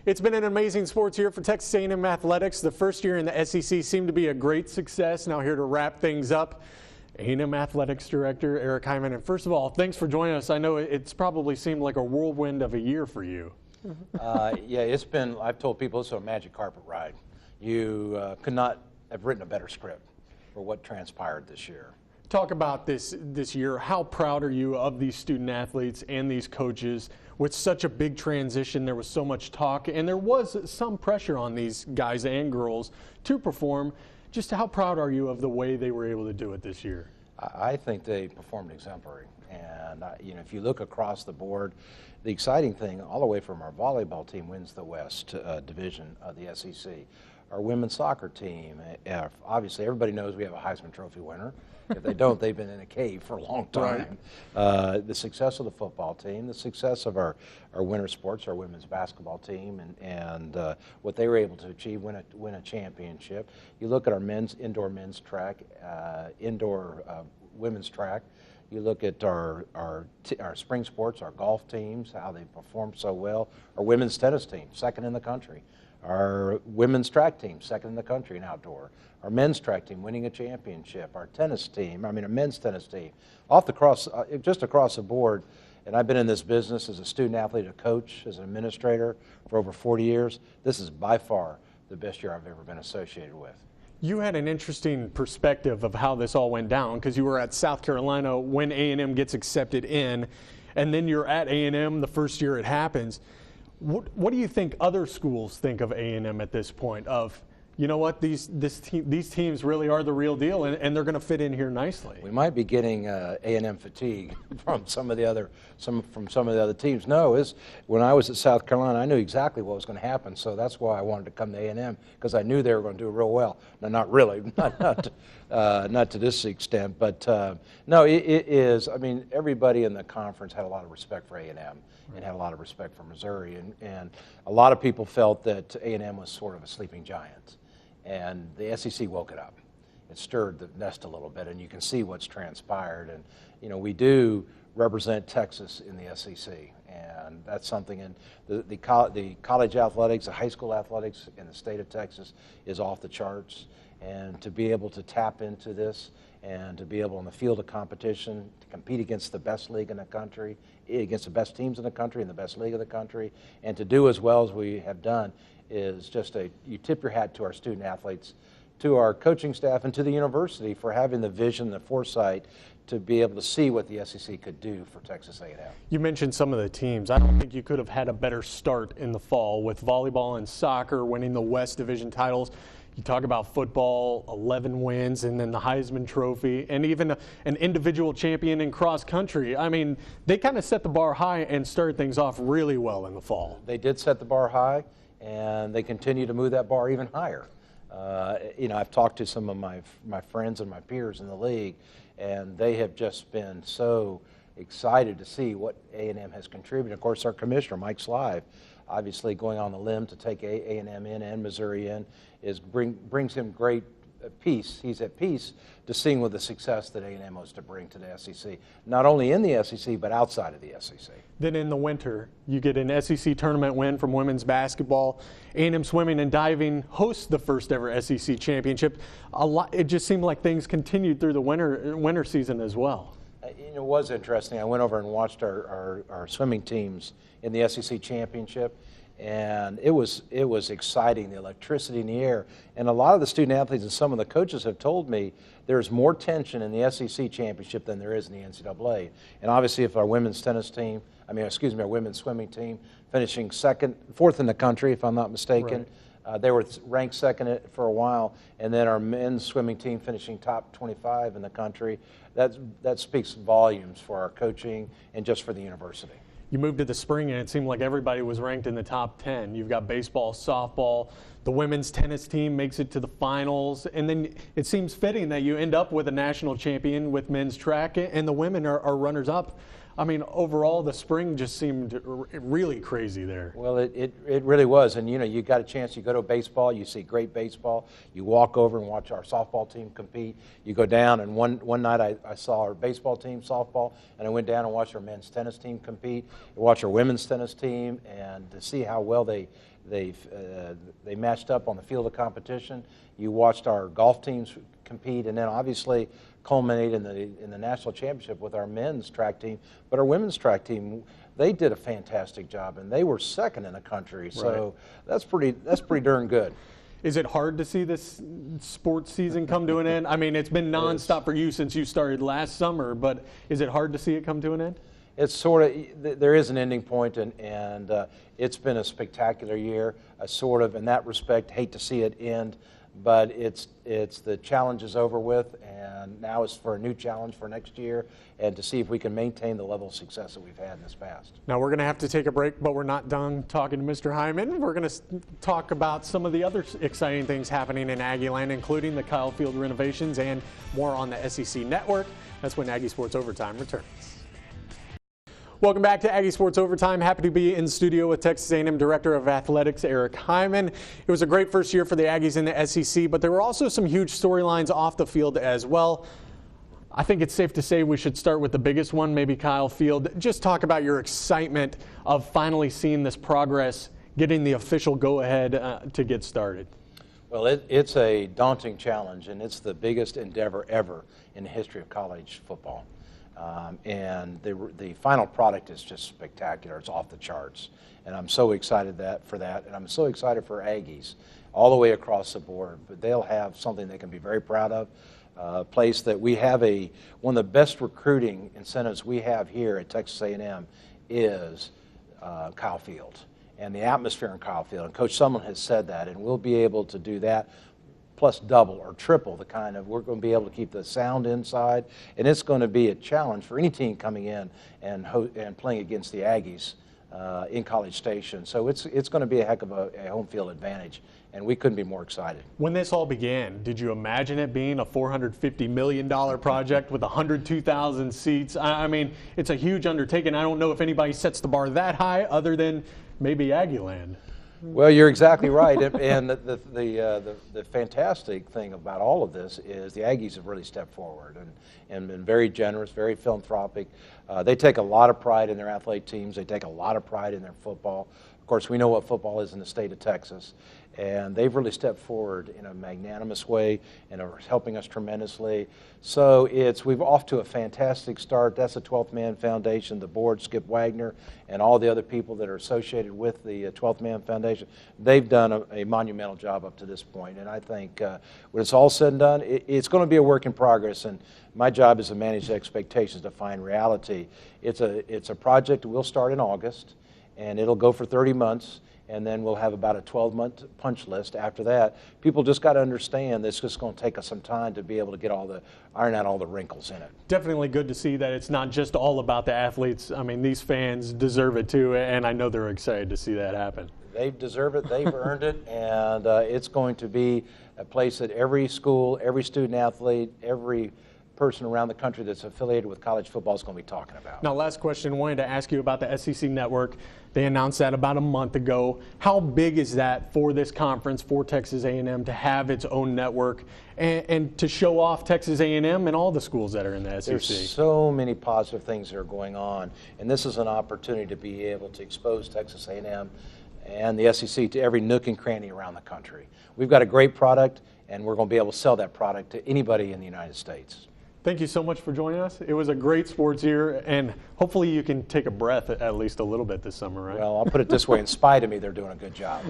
It's been an amazing sports year for Texas A&M Athletics. The first year in the SEC seemed to be a great success. Now here to wrap things up, A&M Athletics Director Eric Hyman. And first of all, thanks for joining us. I know it's probably seemed like a whirlwind of a year for you. Yeah, it's been, I've told people it's a magic carpet ride. You could not have written a better script for what transpired this year. Talk about this year. How proud are you of these student athletes and these coaches? With such a big transition, there was so much talk, and there was some pressure on these guys and girls to perform. Just how proud are you of the way they were able to do it this year? I think they performed exemplary. And you know, if you look across the board, the exciting thing, all the way from our volleyball team wins the West Division of the SEC. Our women's soccer team, obviously everybody knows we have a Heisman Trophy winner. If they don't, they've been in a cave for a long time. Right. The success of the football team, the success of our winter sports, our women's basketball team, and what they were able to achieve, win a championship. You look at our indoor men's track, indoor women's track. You look at our spring sports, our golf teams, how they performed so well. Our women's tennis team, second in the country. Our women's track team, second in the country in outdoor. Our men's track team winning a championship. Our tennis team, our men's tennis team. Just across the board, and I've been in this business as a student athlete, a coach, as an administrator for over 40 years. This is by far the best year I've ever been associated with. You had an interesting perspective of how this all went down because you were at South Carolina when A&M gets accepted in, and then you're at A&M the first year it happens. What do you think other schools think of A&M at this point of, you know what, these teams really are the real deal and they're going to fit in here nicely? We might be getting A&M fatigue from some of the other teams. No, when I was at South Carolina, I knew exactly what was going to happen, so that's why I wanted to come to A&M, because I knew they were going to do real well. No, not really, not to this extent, but no, it is. I mean, everybody in the conference had a lot of respect for A&M. And had a lot of respect for Missouri, and a lot of people felt that A&M was sort of a sleeping giant, and the SEC woke it up. It stirred the nest a little bit, and you can see what's transpired. And you know, we do represent Texas in the SEC, and that's something. And the college athletics, the high school athletics in the state of Texas is off the charts. And to be able to tap into this and to be able in the field of competition to compete against the best league in the country, against the best teams in the country and the best league of the country, and to do as well as we have done is just you tip your hat to our student athletes, to our coaching staff, and to the university for having the vision, the foresight to be able to see what the SEC could do for Texas A&M. You mentioned some of the teams. I don't think you could have had a better start in the fall with volleyball and soccer winning the West Division titles. You talk about football, 11 wins, and then the Heisman Trophy, and even an individual champion in cross country. I mean, they kind of set the bar high and started things off really well in the fall. They did set the bar high, and they continue to move that bar even higher. You know, I've talked to some of my friends and my peers in the league, and they have just been so excited to see what A&M has contributed. Of course, our commissioner, Mike Slive, obviously going on the limb to take A&M in and Missouri in, brings him great peace. He's at peace to seeing with the success that A&M was to bring to the SEC, not only in the SEC but outside of the SEC. Then in the winter, you get an SEC tournament win from women's basketball. A&M swimming and diving hosts the first ever SEC championship. It just seemed like things continued through the winter season as well. It was interesting. I went over and watched our swimming teams in the SEC championship, and it was exciting, the electricity in the air. And a lot of the student athletes and some of the coaches have told me there's more tension in the SEC championship than there is in the NCAA. And obviously, if our women's tennis team, our women's swimming team finishing fourth in the country, if I'm not mistaken. Right. They were ranked second for a while, and then our men's swimming team finishing top 25 in the country. That speaks volumes for our coaching and just for the university. You moved to the spring, and it seemed like everybody was ranked in the top 10. You've got baseball, softball, the women's tennis team makes it to the finals, and then it seems fitting that you end up with a national champion with men's track, and the women are runners-up. I mean, overall, the spring just seemed really crazy there. Well, it really was. And, you know, you got a chance, you go to baseball, you see great baseball. You walk over and watch our softball team compete. You go down, and one night I saw our baseball team, softball, and I went down and watched our men's tennis team compete. I watched our women's tennis team, and to see how well they They matched up on the field of competition. You watched our golf teams compete, and then obviously culminate in the national championship with our men's track team. But our women's track team, they did a fantastic job, and they were second in the country. So that's pretty darn good. Is it hard to see this sports season come to an end? I mean, it's been nonstop for you since you started last summer, but is it hard to see it come to an end? It's sort of, there is an ending point, and it's been a spectacular year. I sort of, in that respect, hate to see it end, but it's the challenge is over with, and now it's for a new challenge for next year, and to see if we can maintain the level of success that we've had in this past. Now we're going to have to take a break, but we're not done talking to Mr. Hyman. We're going to talk about some of the other exciting things happening in Aggieland, including the Kyle Field renovations and more on the SEC Network. That's when Aggie Sports Overtime returns. Welcome back to Aggie Sports Overtime. Happy to be in studio with Texas A&M Director of Athletics, Eric Hyman. It was a great first year for the Aggies in the SEC, but there were also some huge storylines off the field as well. I think it's safe to say we should start with the biggest one, maybe Kyle Field. Just talk about your excitement of finally seeing this progress, getting the official go-ahead to get started. Well, it's a daunting challenge, and it's the biggest endeavor ever in the history of college football. And the final product is just spectacular. It's off the charts, and I'm so excited for that, and I'm so excited for Aggies all the way across the board. But they'll have something they can be very proud of. A place that we have one of the best recruiting incentives we have here at Texas A&M is Kyle Field and the atmosphere in Kyle Field. And Coach Sumlin has said that, and we'll be able to do that. Plus double or triple the kind of, we're going to be able to keep the sound inside, and it's going to be a challenge for any team coming in and playing against the Aggies in College Station. So it's going to be a heck of a home field advantage, and we couldn't be more excited. When this all began, did you imagine it being a $450 million project with 102,000 seats? I mean, it's a huge undertaking. I don't know if anybody sets the bar that high other than maybe Aggieland. Well, you're exactly right, and the fantastic thing about all of this is the Aggies have really stepped forward and been very generous, very philanthropic. They take a lot of pride in their athletic teams. They take a lot of pride in their football. Of course, we know what football is in the state of Texas, and they've really stepped forward in a magnanimous way and are helping us tremendously. So we've off to a fantastic start. That's the 12th Man Foundation, the board, Skip Wagner, and all the other people that are associated with the 12th Man Foundation. They've done a monumental job up to this point, and I think when it's all said and done, it's going to be a work in progress, and my job is to manage expectations, to find reality. It's a project that will start in August, and it'll go for 30 months, and then we'll have about a 12-month punch list after that. People just got to understand that it's just going to take us some time to be able to iron out all the wrinkles in it. Definitely good to see that it's not just all about the athletes. I mean, these fans deserve it too, and I know they're excited to see that happen. They deserve it, they've earned it, and it's going to be a place that every school, every student athlete, every person around the country that's affiliated with college football is going to be talking about. Now, last question, wanted to ask you about the SEC Network. They announced that about a month ago. How big is that for this conference, for Texas A&M, to have its own network and to show off Texas A&M and all the schools that are in the SEC? There's so many positive things that are going on, and this is an opportunity to be able to expose Texas A&M and the SEC to every nook and cranny around the country. We've got a great product, and we're going to be able to sell that product to anybody in the United States. Thank you so much for joining us. It was a great sports year, and hopefully you can take a breath at least a little bit this summer, right? Well, I'll put it this way, in spite of me, they're doing a good job.